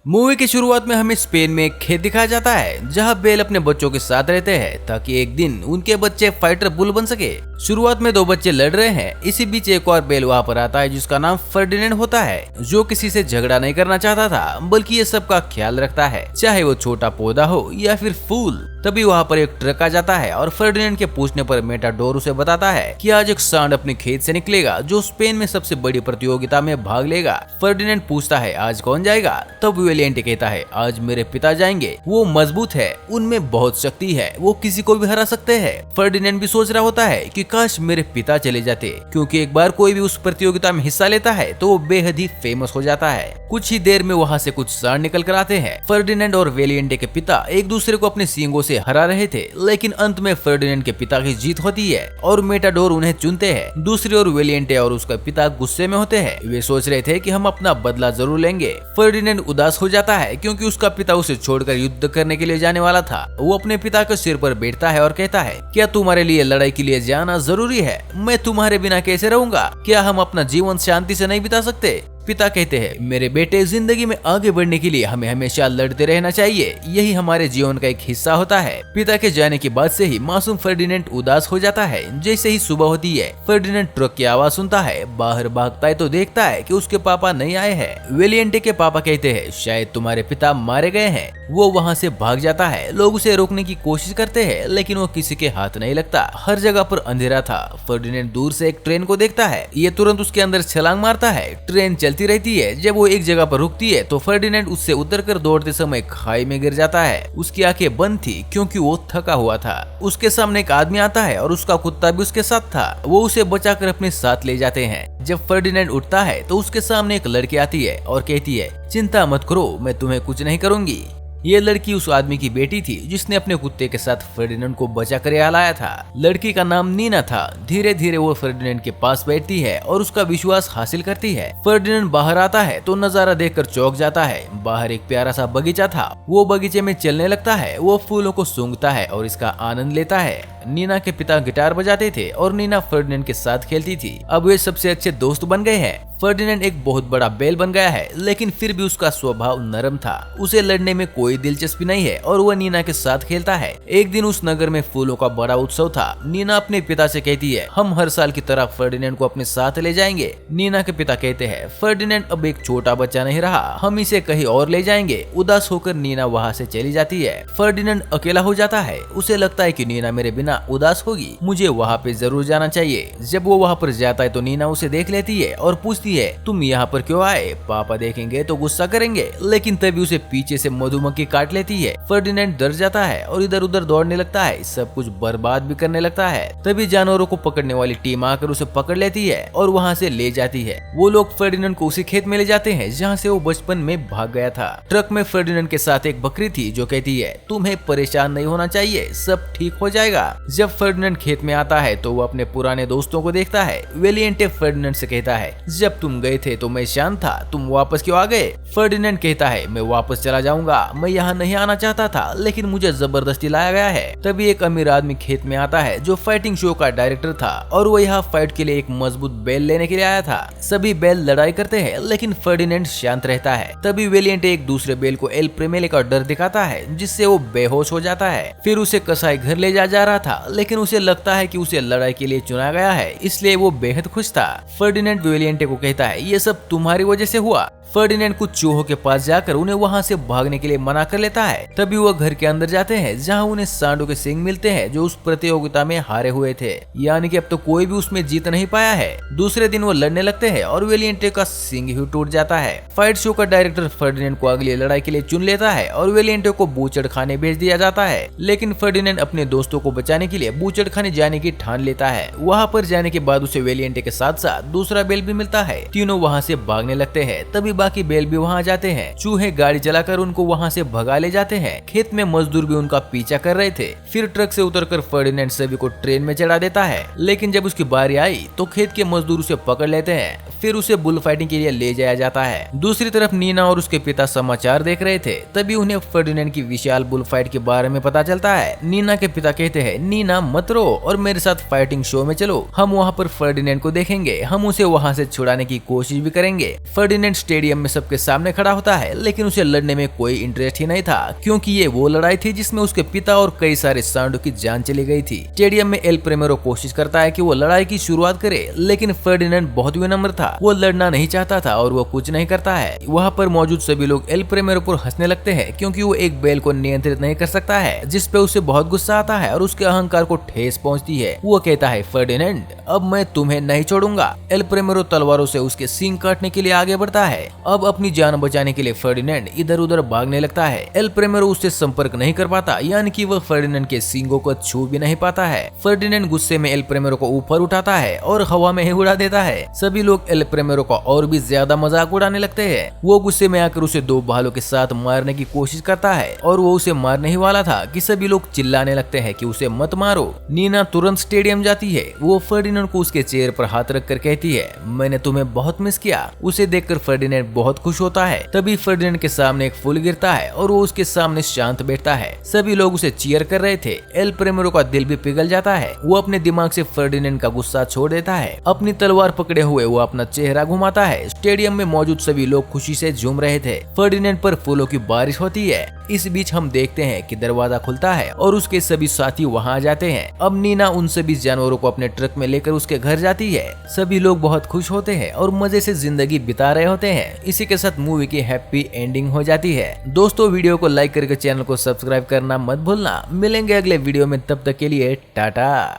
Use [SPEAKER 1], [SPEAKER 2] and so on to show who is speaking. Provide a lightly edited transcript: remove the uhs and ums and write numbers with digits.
[SPEAKER 1] Movie की शुरुआत में हमें स्पेन में एक खेत दिखाया जाता है जहां बेल अपने बच्चों के साथ रहते हैं ताकि एक दिन उनके बच्चे फाइटर बुल बन सके। शुरुआत में दो बच्चे लड़ रहे हैं। इसी बीच एक और बेल वहां पर आता है जिसका नाम फर्डिनेंड होता है, जो किसी से झगड़ा नहीं करना चाहता था बल्कि ये सबका ख्याल रखता है, चाहे वो छोटा पौधा हो या फिर फूल। तभी वहाँ पर एक ट्रक आ जाता है और फर्डिनेंड के पूछने पर मेटाडोर उसे बताता है कि आज एक सांड अपने खेत से निकलेगा जो स्पेन में सबसे बड़ी प्रतियोगिता में भाग लेगा। फर्डिनेंड पूछता है आज कौन जाएगा? तब वेलिएंटे कहता है आज मेरे पिता जाएंगे, वो मजबूत है, उनमें बहुत शक्ति है, वो किसी को भी हरा सकते हैं। फर्डिनेंड भी सोच रहा होता है कि काश मेरे पिता चले जाते, क्योंकि एक बार कोई भी उस प्रतियोगिता में हिस्सा लेता है तो वो बेहद ही फेमस हो जाता है। कुछ ही देर में वहाँ से कुछ सांड निकल कर आते हैं। फर्डिनेंड और वेलिएंटे के पिता एक दूसरे को अपने सींगों से हरा रहे थे, लेकिन अंत में फर्डिनेंड के पिता की जीत होती है और मेटाडोर उन्हें चुनते हैं। दूसरी ओर वेलिएंटे और उसका पिता गुस्से में होते हैं। वे सोच रहे थे कि हम अपना बदला जरूर लेंगे। फर्डिनेंड उदास हो जाता है क्योंकि उसका पिता उसे छोड़कर युद्ध करने के लिए जाने वाला था। वो अपने पिता के सिर पर बैठता है और कहता है क्या तुम्हारे लिए लड़ाई के लिए जाना जरूरी है? मैं तुम्हारे बिना कैसे रहूंगा? क्या हम अपना जीवन शांति से नहीं बिता सकते? पिता कहते हैं मेरे बेटे, जिंदगी में आगे बढ़ने के लिए हमें हमेशा लड़ते रहना चाहिए, यही हमारे जीवन का एक हिस्सा होता है। पिता के जाने के बाद से ही मासूम फर्डिनेंड उदास हो जाता है। जैसे ही सुबह होती है फर्डिनेंड ट्रक की आवाज सुनता है, बाहर भागता है तो देखता है कि उसके पापा नहीं आए हैं। वेलिएंटे के पापा कहते हैं शायद तुम्हारे पिता मारे गए हैं। वो वहाँ से भाग जाता है। लोग उसे रोकने की कोशिश करते हैं लेकिन वो किसी के हाथ नहीं लगता। हर जगह पर अंधेरा था। फर्डिनेंड दूर से एक ट्रेन को देखता है। ये तुरंत उसके अंदर छलांग मारता है। ट्रेन चलती रहती है। जब वो एक जगह पर रुकती है तो फर्डिनेंड उससे उतरकर दौड़ते समय खाई में गिर जाता है। उसकी आंखें बंद थी क्योंकि वो थका हुआ था। उसके सामने एक आदमी आता है और उसका कुत्ता भी उसके साथ था। वो उसे बचाकर अपने साथ ले जाते हैं। जब फर्डिनेंड उठता है तो उसके सामने एक लड़की आती है और कहती है चिंता मत करो, मैं तुम्हें कुछ नहीं करूंगी। ये लड़की उस आदमी की बेटी थी जिसने अपने कुत्ते के साथ फर्डिनेंड को बचा कर यहाँ लाया था। लड़की का नाम नीना था। धीरे धीरे वो फर्डिनेंड के पास बैठती है और उसका विश्वास हासिल करती है। फर्डिनेंड बाहर आता है तो नजारा देखकर चौंक जाता है। बाहर एक प्यारा सा बगीचा था। वो बगीचे में चलने लगता है। वो फूलों को सूंघता है और इसका आनंद लेता है। नीना के पिता गिटार बजाते थे और नीना फर्डिनेंड के साथ खेलती थी। अब वे सबसे अच्छे दोस्त बन गए हैं। फर्डिनेंड एक बहुत बड़ा बैल बन गया है, लेकिन फिर भी उसका स्वभाव नरम था। उसे लड़ने में कोई दिलचस्पी नहीं है और वह नीना के साथ खेलता है। एक दिन उस नगर में फूलों का बड़ा उत्सव था। नीना अपने पिता से कहती है हम हर साल की तरह फर्डिनेंड को अपने साथ ले जाएंगे। नीना के पिता कहते हैं फर्डिनेंड अब एक छोटा बच्चा नहीं रहा, हम इसे कहीं और ले जाएंगे। उदास होकर नीना वहाँ से चली जाती है। फर्डिनेंड अकेला हो जाता है। उसे लगता है कि नीना मेरे बिना उदास होगी, मुझे वहाँ पे जरूर जाना चाहिए। जब वो वहाँ पर जाता है तो नीना उसे देख लेती है और पूछती है तुम यहाँ पर क्यों आए? पापा देखेंगे तो गुस्सा करेंगे। लेकिन तभी उसे पीछे से मधुमक्खी काट लेती है। फर्डिनेंड डर जाता है और इधर उधर दौड़ने लगता है, सब कुछ बर्बाद भी करने लगता है। तभी जानवरों को पकड़ने वाली टीम आकर उसे पकड़ लेती है और वहाँ से ले जाती है। वो लोग फर्डिनेंड को उसी खेत में ले जाते हैं जहाँ से वो बचपन में भाग गया था। ट्रक में फर्डिनेंड के साथ एक बकरी थी जो कहती है तुम्हें परेशान नहीं होना चाहिए, सब ठीक हो जाएगा। जब फर्डिनेंड खेत में आता है तो वो अपने पुराने दोस्तों को देखता है। वेलिएंटे फर्डिनेंड से कहता है जब तुम गए थे तो मैं शांत था, तुम वापस क्यों आ गए? फर्डिनेंड कहता है मैं वापस चला जाऊंगा, मैं यहाँ नहीं आना चाहता था लेकिन मुझे जबरदस्ती लाया गया है। तभी एक अमीर आदमी खेत में आता है जो फाइटिंग शो का डायरेक्टर था और वो यहाँ फाइट के लिए एक मजबूत बैल लेने के लिए आया था। सभी बैल लड़ाई करते हैं लेकिन फर्डिनेंड शांत रहता है। तभी वेलिएंटे एक दूसरे बैल को एल प्रेमेले का डर दिखाता है जिससे वो बेहोश हो जाता है। फिर उसे कसाई घर ले जा रहा था लेकिन उसे लगता है कि उसे लड़ाई के लिए चुना गया है, इसलिए वो बेहद खुश था। फर्डिनेंड वेलिएंटे को कहता है ये सब तुम्हारी वजह से हुआ। फर्डिनेंड कुछ चूहों के पास जाकर उन्हें वहां से भागने के लिए मना कर लेता है। तभी वो घर के अंदर जाते हैं जहां उन्हें सांडों के सींग मिलते हैं जो उस प्रतियोगिता में हारे हुए थे, यानी कि अब तो कोई भी उसमें जीत नहीं पाया है। दूसरे दिन वो लड़ने लगते हैं और वेलिएंटे का सींग ही टूट जाता है। फाइट शो का डायरेक्टर फर्डिनेंड को अगली लड़ाई के लिए चुन लेता है और वेलिएंटे को बूचड़ खाने भेज दिया जाता है। लेकिन फर्डिनेंड अपने दोस्तों को बचाने के लिए बूचड़ खाने जाने की ठान लेता है। वहाँ पर जाने के बाद उसे वेलिएंटे के साथ साथ दूसरा बैल भी मिलता है। तीनों वहाँ से भागने लगते हैं। तभी बाकी बैल भी वहाँ जाते हैं। चूहे गाड़ी चलाकर उनको वहाँ से भगा ले जाते हैं। खेत में मजदूर भी उनका पीछा कर रहे थे। फिर ट्रक से उतरकर फर्डिनेंड सभी को ट्रेन में चढ़ा देता है। लेकिन जब उसकी बारी आई तो खेत के मजदूर उसे पकड़ लेते हैं। फिर उसे बुल फाइटिंग के लिए ले जाया जाता है। दूसरी तरफ नीना और उसके पिता समाचार देख रहे थे। तभी उन्हें फर्डिनेंड की विशाल बुल फाइट के बारे में पता चलता है। नीना के पिता कहते हैं नीना मत रो और मेरे साथ फाइटिंग शो में चलो, हम वहाँ पर फर्डिनेंड को देखेंगे, हम उसे वहाँ से छुड़ाने की कोशिश भी करेंगे। फर्डिनेंड स्टेडियम स्टेडियम में सबके सामने खड़ा होता है, लेकिन उसे लड़ने में कोई इंटरेस्ट ही नहीं था, क्योंकि ये वो लड़ाई थी जिसमें उसके पिता और कई सारे सांडों की जान चली गई थी। स्टेडियम में एल प्रेमेरो कोशिश करता है कि वो लड़ाई की शुरुआत करे, लेकिन फर्डिनेंड बहुत विनम्र था, वो लड़ना नहीं चाहता था और वो कुछ नहीं करता है। वहाँ पर मौजूद सभी लोग एल प्रेमेरो पर हंसने लगते हैं, क्योंकि वो एक बैल को नियंत्रित नहीं कर सकता है, जिसपे उसे बहुत गुस्सा आता है और उसके अहंकार को ठेस पहुँचती है। वो कहता है, फर्डिनेंड अब मैं तुम्हें नहीं छोड़ूंगा। एल प्रेमेरो तलवारों से उसके सींग काटने के लिए आगे बढ़ता है। अब अपनी जान बचाने के लिए फर्डिनेंड इधर उधर भागने लगता है। एल प्रेमेरो उससे संपर्क नहीं कर पाता, यानी कि वह फर्डिनेंड के सींगों को छू भी नहीं पाता है। फर्डिनेंड गुस्से में एल प्रेमेरो को ऊपर उठाता है और हवा में ही उड़ा देता है। सभी लोग एल प्रेमेरो का और भी ज्यादा मजाक उड़ाने लगते हैं। वो गुस्से में आकर उसे 2 भालों के साथ मारने की कोशिश करता है और वो उसे मारने ही वाला था कि सभी लोग चिल्लाने लगते हैं कि उसे मत मारो। नीना तुरंत स्टेडियम जाती है। वो फर्डिनेंड को उसके चेहरे पर हाथ रखकर कहती है, मैंने तुम्हें बहुत मिस किया। उसे देखकर फर्डिनेंड बहुत खुश होता है। तभी फर्डिनेंड के सामने एक फूल गिरता है और वो उसके सामने शांत बैठता है। सभी लोग उसे चीयर कर रहे थे। एल प्रेमेरो का दिल भी पिघल जाता है। वो अपने दिमाग से फर्डिनेंड का गुस्सा छोड़ देता है। अपनी तलवार पकड़े हुए वो अपना चेहरा घुमाता है। स्टेडियम में मौजूद सभी लोग खुशी से झूम रहे थे। फर्डिनेंड पर फूलों की बारिश होती है। इस बीच हम देखते हैं कि दरवाजा खुलता है और उसके सभी साथी वहां आ जाते हैं। अब नीना उन सभी जानवरों को अपने ट्रक में लेकर उसके घर जाती है। सभी लोग बहुत खुश होते हैं और मजे से जिंदगी बिता रहे होते हैं। इसी के साथ मूवी की हैप्पी एंडिंग हो जाती है। दोस्तों, वीडियो को लाइक करके चैनल को सब्सक्राइब करना मत भूलना। मिलेंगे अगले वीडियो में, तब तक के लिए टाटा।